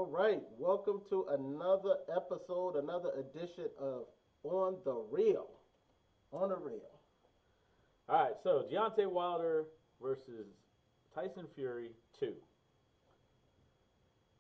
right, welcome to another episode, another edition of On the Real. On the Real. All right, so Deontay Wilder versus Tyson Fury 2.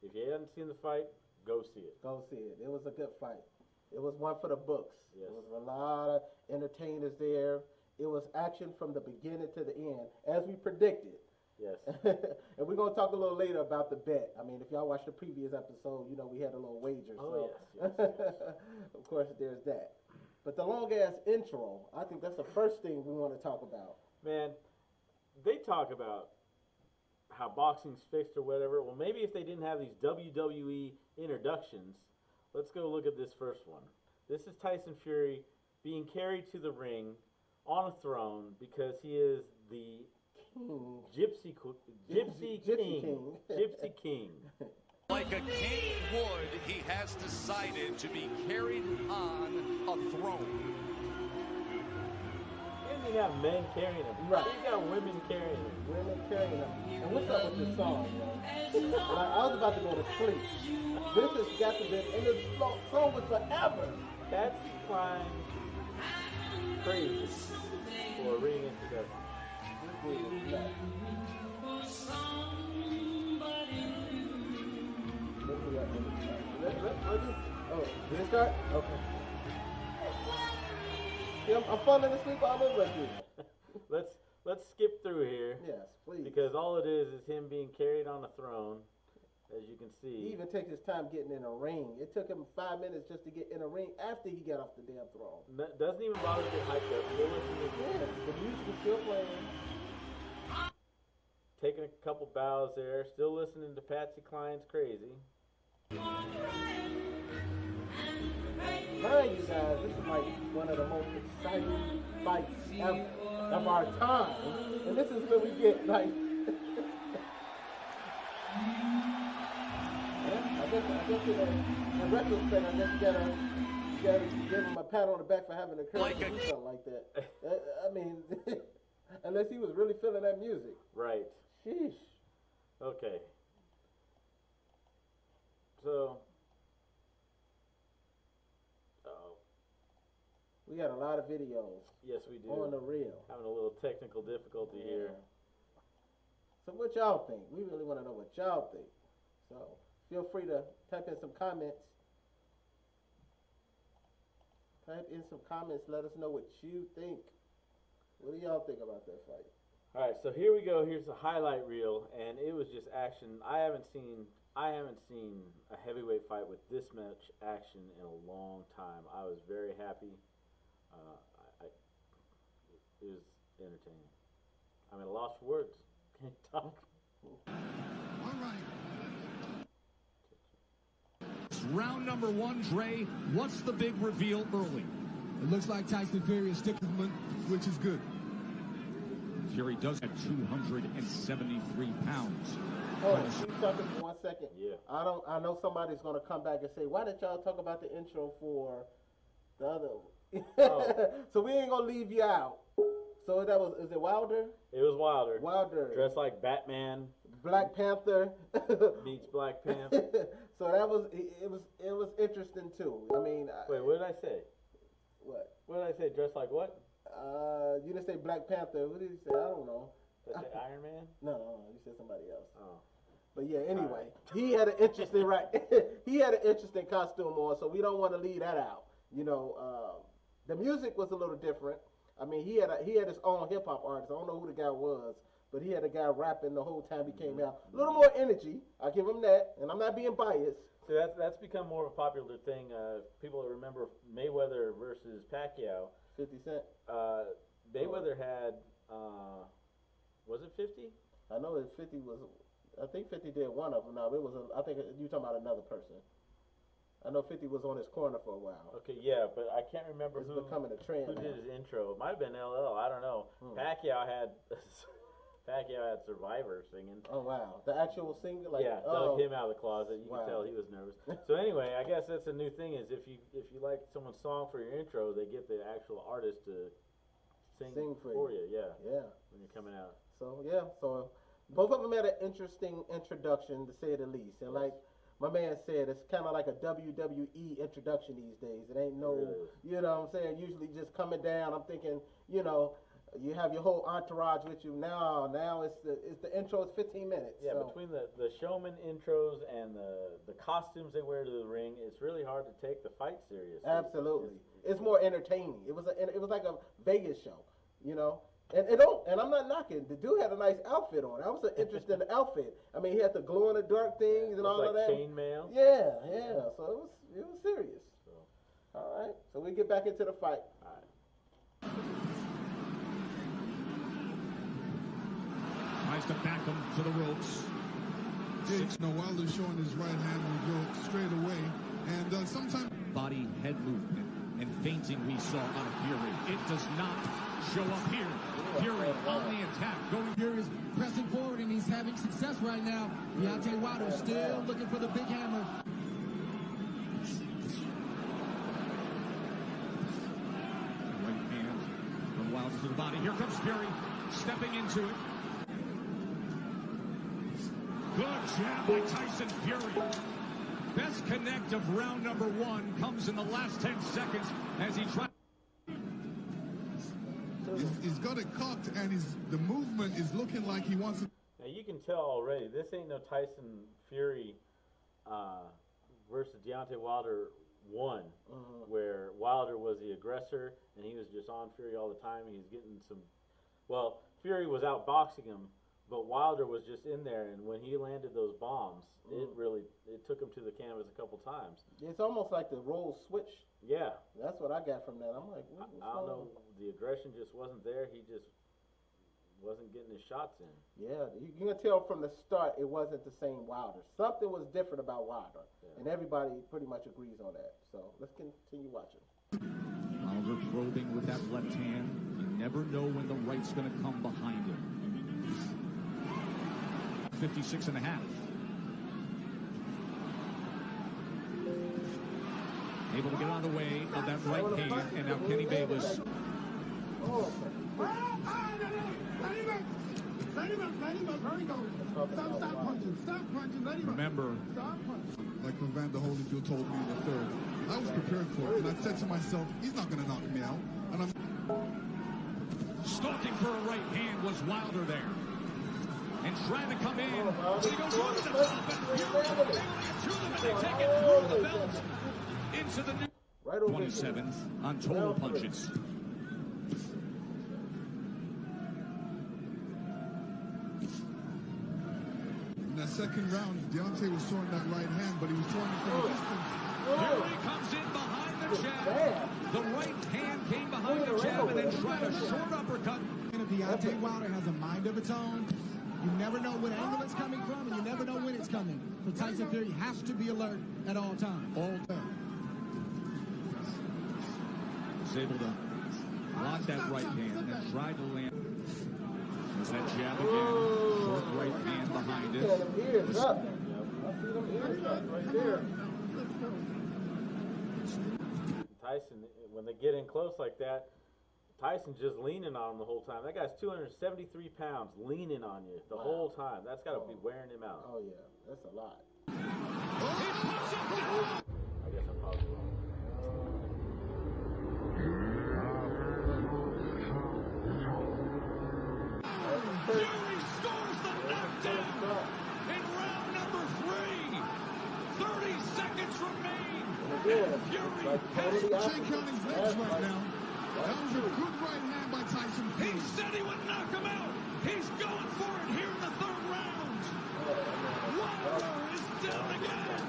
If you haven't seen the fight, go see it. Go see it. It was a good fight. It was one for the books. Yes. There was a lot of entertainers there. It was action from the beginning to the end, as we predicted. Yes. And we're going to talk a little later about the bet. I mean, if y'all watched the previous episode, you know we had a little wager. Oh, so. yes. Of course, there's that. But the long-ass intro, I think that's the first thing we want to talk about. Man, they talk about how boxing's fixed or whatever. Well, maybe if they didn't have these WWE introductions, let's go look at this first one. This is Tyson Fury being carried to the ring on a throne because he is the Gypsy King. Like a king would, he has decided to be carried on a throne. He doesn't even have men carrying him. Right. He's got women carrying him. Women carrying them. And what's up with this song, man? I was about to go to sleep. This has got to be, and this song was forever. That's flying crazy for a ring introduction. Oh, did it start? Okay. Yeah, I'm falling asleep all over again. Let's skip through here. Yes, please. Because all it is him being carried on a throne, as you can see. He even takes his time getting in a ring. It took him 5 minutes just to get in a ring after he got off the damn throne. Doesn't even bother to get hyped up. Still listening to Yeah, the music is still playing. Taking a couple bows there. Still listening to Patsy Cline's Crazy. Mind you guys, this is like one of the most exciting fights ever of our time. And this is where we get like I guess in retrospect, I guess you gotta give him a pat on the back for having the courage to do something like that. I mean, unless he was really feeling that music. Right. Sheesh. Okay. So. We got a lot of videos. Yes, we do. On the real. Having a little technical difficulty here. So what y'all think? We really want to know what y'all think. So feel free to type in some comments. Type in some comments. Let us know what you think. What do y'all think about that fight? All right, so here we go. Here's the highlight reel, and it was just action. I haven't seen a heavyweight fight with this much action in a long time. I was very happy. It was entertaining. I'm at a loss for words. Can't talk. All right. Round number one, Dre. What's the big reveal early? It looks like Tyson Fury is sticking with him, which is good. Fury does at 273 pounds. Oh, keep talking for 1 second. Yeah. I know somebody's gonna come back and say, why did y'all talk about the intro for the other? Oh. So we ain't gonna leave you out. So is it Wilder? It was Wilder. Wilder. Dressed like Batman. Black Panther. Meets Black Panther. So it was interesting too. I mean. Wait, what did I say? What? What did I say? Dressed like what? You didn't say Black Panther. Who did you say? I don't know. Did I say Iron Man? No, you said somebody else. Oh. But yeah, anyway, he had an interesting he had an interesting costume on, so we don't want to leave that out. You know, the music was a little different. I mean, he had his own hip hop artist. I don't know who the guy was, but he had a guy rapping the whole time he came out. A little more energy. I give him that, and I'm not being biased. So that's become more of a popular thing. People remember Mayweather versus Pacquiao. 50 Cent. Mayweather had was it 50? I know that 50 was. I think 50 did one of them. No, it was. I think you're talking about another person. I know 50 was on his corner for a while. Okay, yeah, but I can't remember It's becoming a trend. who now. did his intro. It might have been LL. I don't know. Pacquiao had Survivor singing. Oh wow, the actual singer, like dug him out of the closet. You can tell he was nervous. So anyway, I guess that's a new thing. Is if you like someone's song for your intro, they get the actual artist to sing for you. Yeah. When you're coming out. So both of them had an interesting introduction, to say the least. And like my man said it's kind of like a WWE introduction these days. It ain't no, you know what I'm saying, usually just coming down. I'm thinking, you know, you have your whole entourage with you. Now it's the intro is 15 minutes. Yeah, so. between the showman intros and the costumes they wear to the ring, it's really hard to take the fight seriously. Absolutely. It's more entertaining. It was like a Vegas show, you know. And I'm not knocking. The dude had a nice outfit on. That was an interesting outfit. I mean, he had the glow in the dark things and all like of that. Chainmail. Yeah. So it was serious. So. All right. So we get back into the fight. All right. Tries to back him to the ropes. Wilder's showing his right hand will go straight away, and sometimes Body, head movement, and feinting we saw out of Fury. It does not show up here. Fury on the attack. Fury is pressing forward, and he's having success right now. Deontay Wilder still looking for the big hammer. Right hand from Wilder to the body. Here comes Fury, stepping into it. Good jab by Tyson Fury. Best connect of round number 1 comes in the last 10 seconds as he tries. He's got it cocked, and the movement is looking like he wants to. Now you can tell already, this ain't no Tyson Fury versus Deontay Wilder 1, where Wilder was the aggressor and he was just on Fury all the time. He was getting some. Well, Fury was outboxing him, but Wilder was just in there, and when he landed those bombs, it took him to the canvas a couple times. It's almost like the role switch. Yeah. That's what I got from that. I'm like, what's I don't know. going on? The aggression just wasn't there. He just wasn't getting his shots in. Yeah, you can tell from the start it wasn't the same Wilder. Something was different about Wilder, and everybody pretty much agrees on that. So let's continue watching. Wilder probing with that left hand. You never know when the right's going to come behind him. 56 and a half. Able to get out of the way of that right hand, and now Kenny Bayless. Remember, Like when Vander Holyfield told me in the third, I was prepared for it, and I said to myself, he's not going to knock me out. And I'm stalking for a right hand was Wilder there. And trying to come in. So he goes over the top, and Fury able to get to them, and they take it through the belt into the new. Right over 27th on total punches. in that second round, Deontay was throwing that right hand, but he was throwing it from a distance. Fury comes in behind the jab. The right hand came behind the jab and then tried a short uppercut. Deontay Wilder has a mind of its own. You never know what angle it's coming from, and you never know when it's coming. So Tyson Fury has to be alert at all times. Was able to block that right hand and tried to land. There's that jab again. Short right hand behind it. Them ears up. I see them ears up right there. Tyson, when they get in close like that, Tyson's just leaning on him the whole time. That guy's 273 pounds leaning on you the whole time. That's got to be wearing him out. Oh, yeah. That's a lot. I guess I'm probably wrong. Fury scores the knockdown in round number 3. 30 seconds remain. And Fury has Jay County's legs right now. That was a good right hand by Tyson Fury. He said he would knock him out. He's going for it here in the 3rd round. Wilder is down again.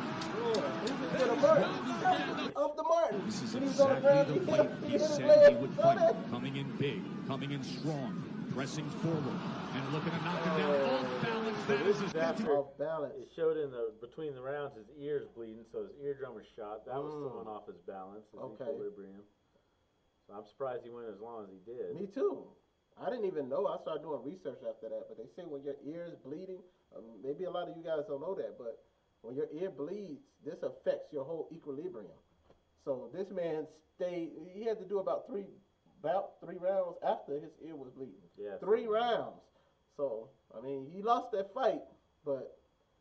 Off the Martin. This is When he was on the ground, exactly the fight he hit his said leg. he would fight. Coming in big, coming in strong, pressing forward, and looking to knock him down off balance. That is his Off balance. It showed in the between the rounds his ears bleeding, so his eardrum was shot. That was throwing off his balance, his equilibrium. So I'm surprised he went as long as he did. Me too. I didn't even know. I started doing research after that. But they say when your ear is bleeding, maybe a lot of you guys don't know that, but when your ear bleeds, this affects your whole equilibrium. So this man stayed. He had to do about three rounds after his ear was bleeding. Yeah. 3 rounds. So I mean, he lost that fight, but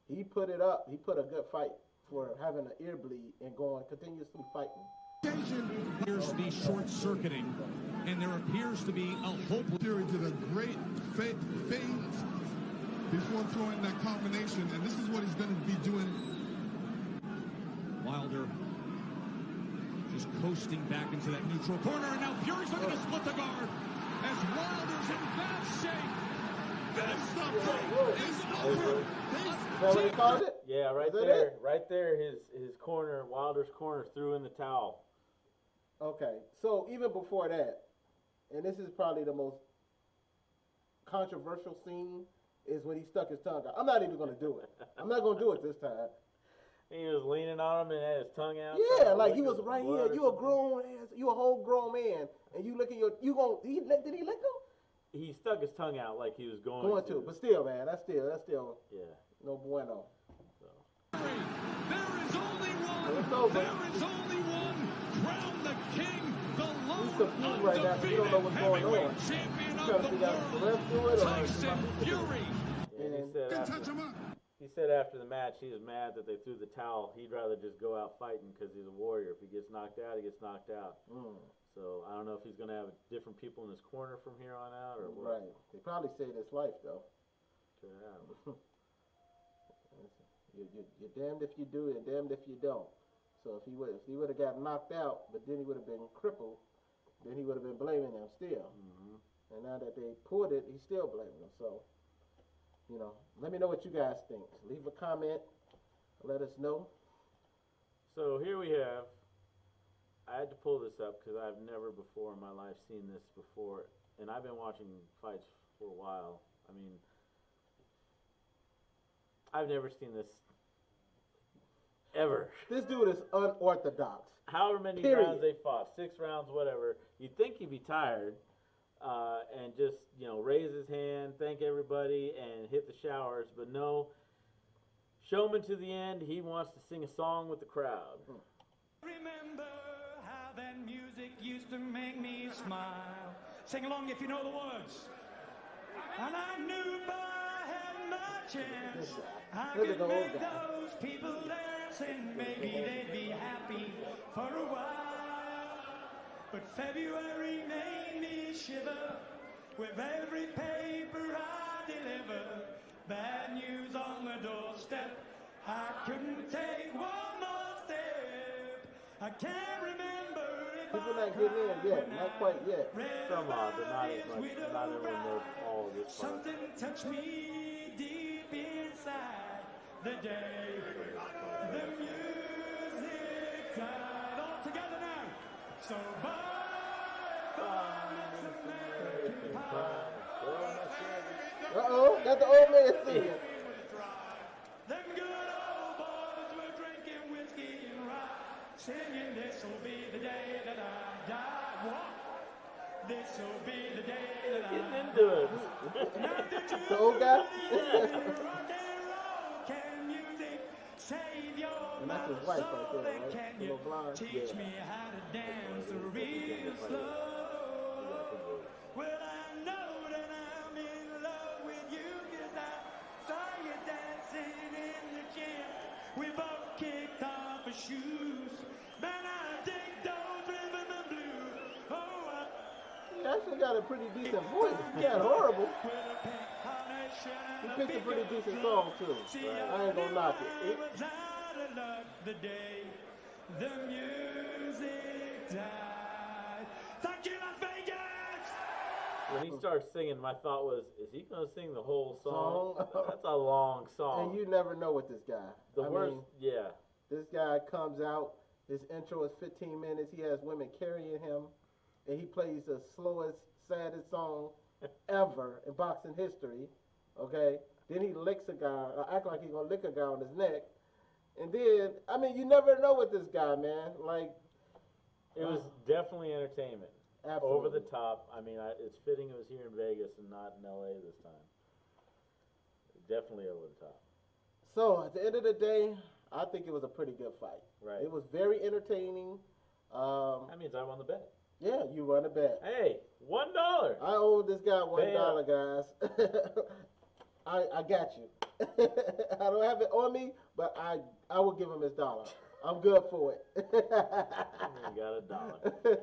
he put it up. He put a good fight for having an ear bleed and going continuously fighting. Appears to be short-circuiting, and there appears to be a hope. Theory to the great fades before throwing that combination, and this is what he's going to be doing. Wilder just coasting back into that neutral corner, and now Fury's looking to split the guard as Wilder's in bad shape. It's not over. It's over. Is that what he called it? Yeah, right Is that there. it? Right there, his corner, Wilder's corner, threw in the towel. Okay, so even before that, and this is probably the most controversial scene, is when he stuck his tongue out. I'm not even going to do it. I'm not going to do it this time. He was leaning on him and had his tongue out. Yeah, like he was right here. You a grown ass, you a whole grown man, and you licking your, did he lick him? He stuck his tongue out like he was going to. But still, man, that's still Yeah. no bueno. So. There is only It's one. over. There is only one. Crown the king, the He's lone confused right now. He don't know what's going on. heavyweight champion He's of trying to the figure out if the world, ref do it or Tyson Fury. And he And said Touch after, him up. he said after the match he was mad that they threw the towel. He'd rather just go out fighting because he's a warrior. If he gets knocked out, he gets knocked out. So I don't know if he's going to have different people in his corner from here on out or what. right, they probably saved his life though. Check it out. You're damned if you do and damned if you don't. So if he would have got knocked out, but then he would have been crippled, then he would have been blaming them still. And now that they pulled it, he's still blaming them. So, you know, let me know what you guys think. Leave a comment. Let us know. So here we have, I had to pull this up because I've never before in my life seen this before, and I've been watching fights for a while. I mean, I've never seen this ever. This dude is unorthodox. However many Period. rounds they fought, 6 rounds, whatever, you'd think he'd be tired and just, you know, raise his hand, thank everybody, and hit the showers, but no. Showman to the end, he wants to sing a song with the crowd. Remember how that music used to make me smile. Sing along if you know the words. And I knew if I had my chance, I Look at could the old make guy. those people dance and maybe they'd be happy for a while. But February made me shiver with every paper I deliver. Bad news on the doorstep. I couldn't take one more step. I can't remember if People I not getting in yet. Not quite yet. Some are, but not as much. Not everyone knows all of this part. Something touched me deep inside the day. The music died. All together now. So bye, Miss American Pie. Uh-oh, got the old man singing. Them good old boys were drinking whiskey and rye, singing this'll be the day that I die. What? This'll be the day that I Getting die. into it. Now did you The old guy? believe in rock and roll? Can music save your And that's his love wife soul? right there, And right? can The you little blonde. teach me how to dance real slow? Well, I know that I'm in love with you 'cause I saw you dancing in the gym. We both kicked off our shoes. Man, I dig those rhythm and blues. Oh, He actually got a pretty decent voice. He got horrible. with a pink carnation He and picked a big pretty old decent drum. song too. See, I ain't gonna knock I it. was out of luck the day the music died. Thank you, Las Vegas! When he starts singing, my thought was, is he going to sing the whole song? Song? That's a long song. And you never know with this guy. The I worst, mean, yeah. this guy comes out, his intro is 15 minutes, he has women carrying him, and he plays the slowest, saddest song ever in boxing history, okay? Then he licks a guy, or act like he's gonna lick a guy on his neck, and then, I mean, you never know with this guy, man, like, It was definitely entertainment. absolutely. Over the top. I mean, it's fitting it was here in Vegas and not in LA this time. Definitely over the top. So, at the end of the day, I think it was a pretty good fight. Right. It was very entertaining. That means I won the bet. Yeah, you won a bet. Hey, $1. I owe this guy $1, Bam. guys. I got you. I don't have it on me, but I will give him his $1. I'm good for it. You got $1.